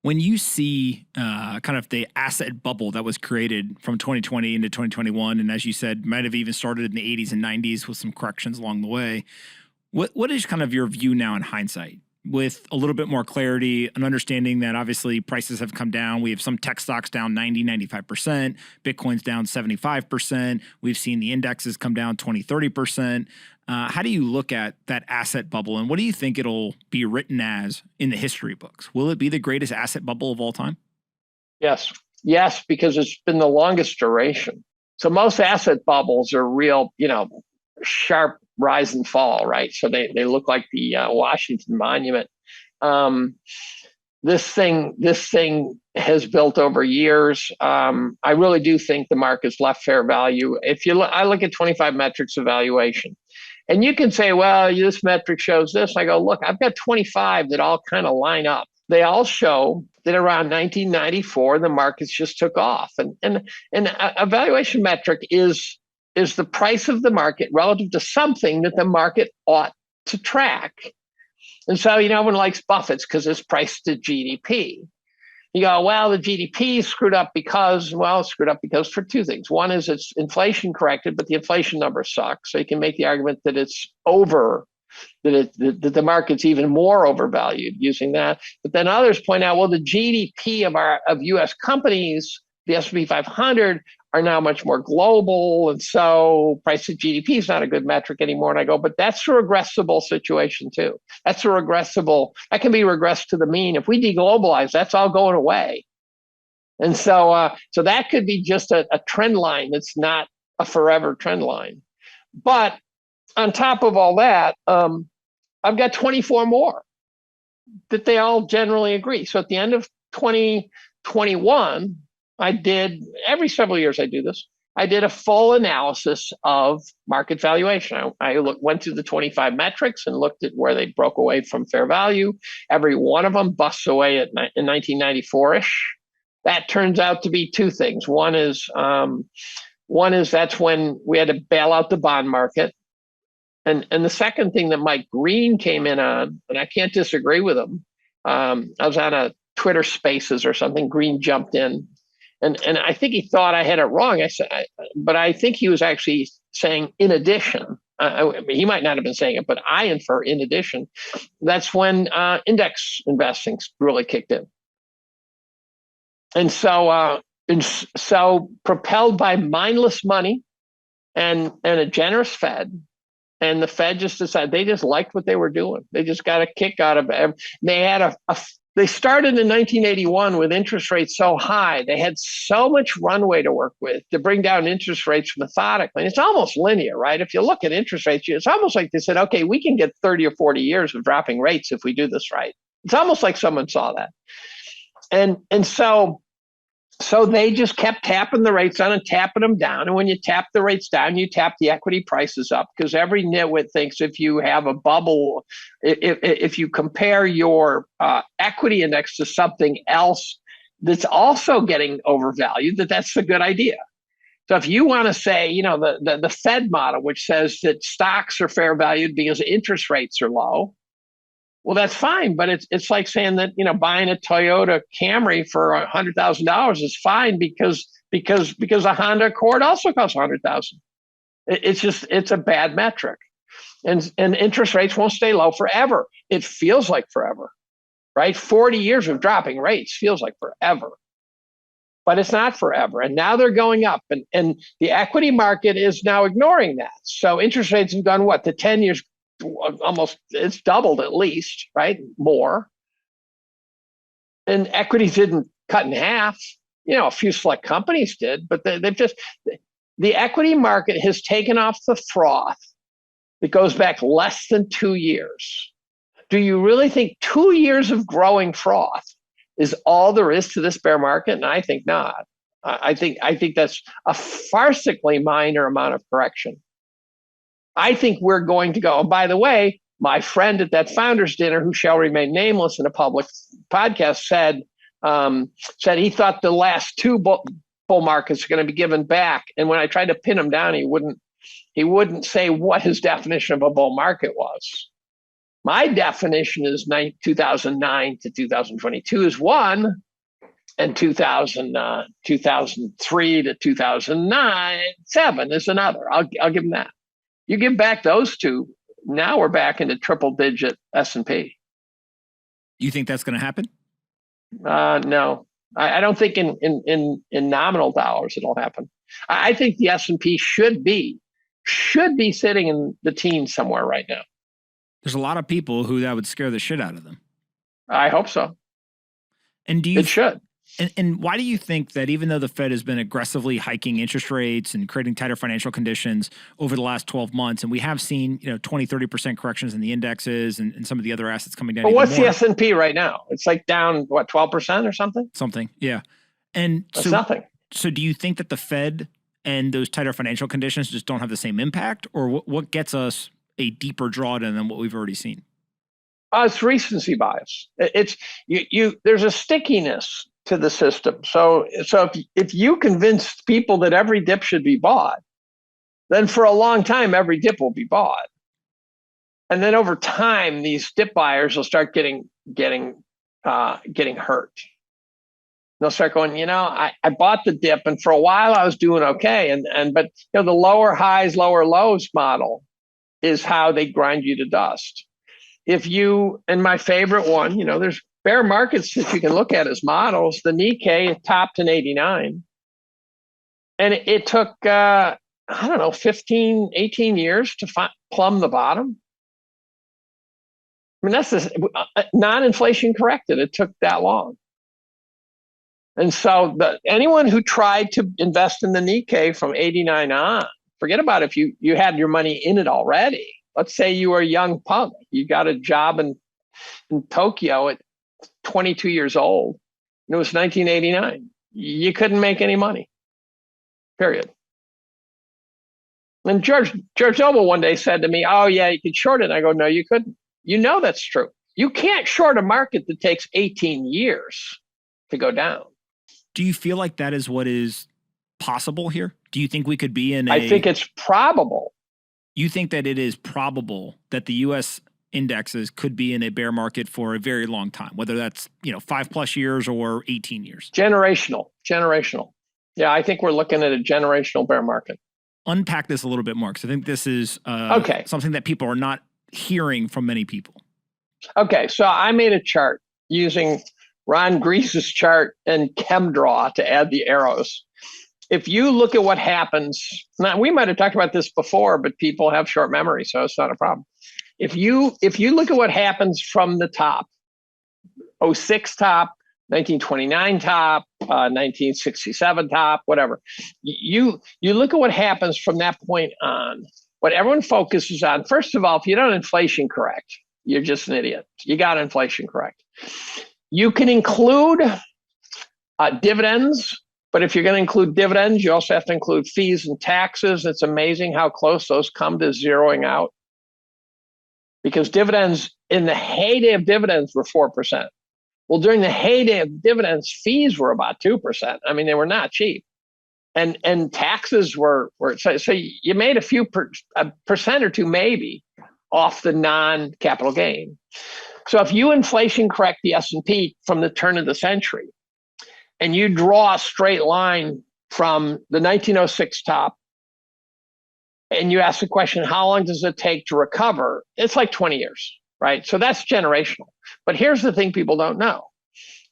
When you see kind of the asset bubble that was created from 2020 into 2021, and as you said, might have even started in the 80s and 90s with some corrections along the way, what is kind of your view now in hindsight? With a little bit more clarity, an understanding that obviously prices have come down. We have some tech stocks down 90, 95%. Bitcoin's down 75%. We've seen the indexes come down 20, 30%. How do you look at that asset bubble, and what do you think it'll be written as in the history books? Will it be the greatest asset bubble of all time? Yes. Yes, because it's been the longest duration. So most asset bubbles are real, sharp rise and fall, right? So they look like the Washington Monument. This thing has built over years. I really do think the market's left fair value. I look at 25 metrics of valuation, and you can say, well, this metric shows this. I go, look, I've got 25 that all kind of line up. They all show that around 1994, the markets just took off. And a valuation metric is the price of the market relative to something that the market ought to track. And so, everyone likes Buffett's because it's priced to GDP. You go, well, the GDP is screwed up because for two things. One is it's inflation corrected, but the inflation numbers suck. So you can make the argument that it's that the market's even more overvalued using that. But then others point out, well, the GDP of U.S. companies, the S&P 500, are now much more global, and so price of GDP is not a good metric anymore. And I go, but that's a regressible situation too. That can be regressed to the mean. If we deglobalize, that's all going away. And so that could be just a trend line that's not a forever trend line. But on top of all that, I've got 24 more that they all generally agree. So at the end of 2021, every several years I do this, I did a full analysis of market valuation. I went through the 25 metrics and looked at where they broke away from fair value. Every one of them busts away in 1994-ish. That turns out to be two things. One is that's when we had to bail out the bond market. And the second thing that Mike Green came in on, and I can't disagree with him, I was on a Twitter Spaces or something. Green jumped in. And I think he thought I had it wrong. But I think he was actually saying in addition. He might not have been saying it, but I infer in addition. That's when index investing really kicked in. And so propelled by mindless money and a generous Fed, and the Fed just decided they just liked what they were doing. They just got a kick out of it. They started in 1981 with interest rates so high. They had so much runway to work with to bring down interest rates methodically. And it's almost linear, right? If you look at interest rates, it's almost like they said, okay, we can get 30 or 40 years of dropping rates if we do this right. It's almost like someone saw that. And so they just kept tapping the rates on and tapping them down. And when you tap the rates down, you tap the equity prices up, because every nitwit thinks if you have a bubble, if you compare your equity index to something else that's also getting overvalued, that's a good idea. So if you want to say, the Fed model, which says that stocks are fair valued because interest rates are low, well, that's fine, but it's like saying that buying a Toyota Camry for $100,000 is fine because a Honda Accord also costs $100,000. It's a bad metric, and interest rates won't stay low forever. It feels like forever, right? 40 years of dropping rates feels like forever, but it's not forever. And now they're going up, and the equity market is now ignoring that. So interest rates have gone the 10 years. Almost, it's doubled at least, right? More. And equities didn't cut in half. A few select companies did, but the equity market has taken off the froth that goes back less than 2 years. Do you really think 2 years of growing froth is all there is to this bear market? And I think not. I think that's a farcically minor amount of correction. I think we're going to go. And by the way, my friend at that founders dinner, who shall remain nameless in a public podcast, said he thought the last two bull markets are going to be given back. And when I tried to pin him down, he wouldn't say what his definition of a bull market was. My definition is 2009 to 2022 is one, and 2003 to 2009, 7 is another. I'll give them that. You give back those two, now we're back into triple digit S&P. You think that's going to happen? No, I don't think in nominal dollars it'll happen. I think the S&P should be sitting in the teens somewhere right now. There's a lot of people who that would scare the shit out of them. I hope so. And do you? It should. And why do you think that even though the Fed has been aggressively hiking interest rates and creating tighter financial conditions over the last 12 months, and we have seen 20, 30% corrections in the indexes and some of the other assets coming down? But what's the S&P right now? It's like down, what, 12% or something? Something, yeah. And that's nothing. So do you think that the Fed and those tighter financial conditions just don't have the same impact? Or what gets us a deeper drawdown than what we've already seen? It's recency bias. It's there's a stickiness to the system. So if you convince people that every dip should be bought, then for a long time every dip will be bought, and then over time these dip buyers will start getting hurt. They'll start going, I bought the dip, and for a while I was doing okay, but the lower highs, lower lows model is how they grind you to dust. And my favorite one, there's bear markets that you can look at as models. The Nikkei topped in 89. And it took, 15, 18 years to plumb the bottom. I mean, that's non-inflation corrected. It took that long. And so anyone who tried to invest in the Nikkei from 89 on, forget about if you had your money in it already. Let's say you were a young punk. You got a job in Tokyo at 22 years old, and it was 1989. You couldn't make any money, period. And George Noble one day said to me, "Oh yeah, you could short it." And I go, "No, you couldn't. That's true. You can't short a market that takes 18 years to go down." Do you feel like that is what is possible here? Do you think we could be in I think it's probable. You think that it is probable that the U.S. indexes could be in a bear market for a very long time, whether that's 5+ years or 18 years? Generational. Yeah, I think we're looking at a generational bear market. Unpack this a little bit more, because I think this is okay. Something that people are not hearing from many people. Okay, so I made a chart using Ron Grease's chart and ChemDraw to add the arrows. If you look at what happens, now we might have talked about this before, but people have short memory, so it's not a problem. If you look at what happens from the top, 06 top, 1929 top, 1967 top, whatever, you look at what happens from that point on. What everyone focuses on, first of all, if you don't inflation correct, you're just an idiot. You got inflation correct. You can include dividends. But if you're going to include dividends, you also have to include fees and taxes. It's amazing how close those come to zeroing out. Because dividends, in the heyday of dividends, were 4%. Well, during the heyday of dividends, fees were about 2%. I mean, they were not cheap. And taxes were so you made a percent or two maybe off the non-capital gain. So if you inflation correct the S&P from the turn of the century, and you draw a straight line from the 1906 top, and you ask the question, how long does it take to recover? It's like 20 years, right? So that's generational. But here's the thing people don't know,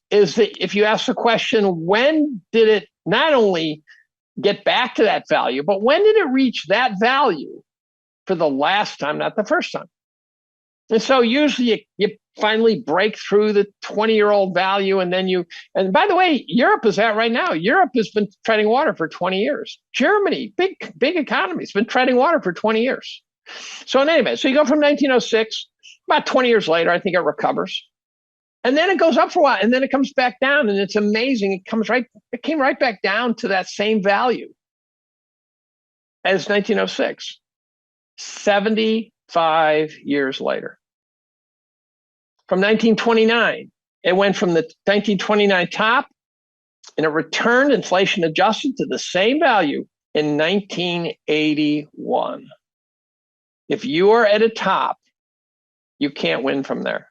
is that if you ask the question, when did it not only get back to that value, but when did it reach that value for the last time, not the first time? And so usually you finally break through the 20-year-old value, and by the way, Europe is at right now. Europe has been treading water for 20 years. Germany, big economy, has been treading water for 20 years. So in any event, so you go from 1906, about 20 years later, I think it recovers. And then it goes up for a while, and then it comes back down, and it's amazing. It came right back down to that same value as 1906, 75 years later. From 1929, it went from the 1929 top, and it returned inflation adjusted to the same value in 1981. If you are at a top You can't win from there.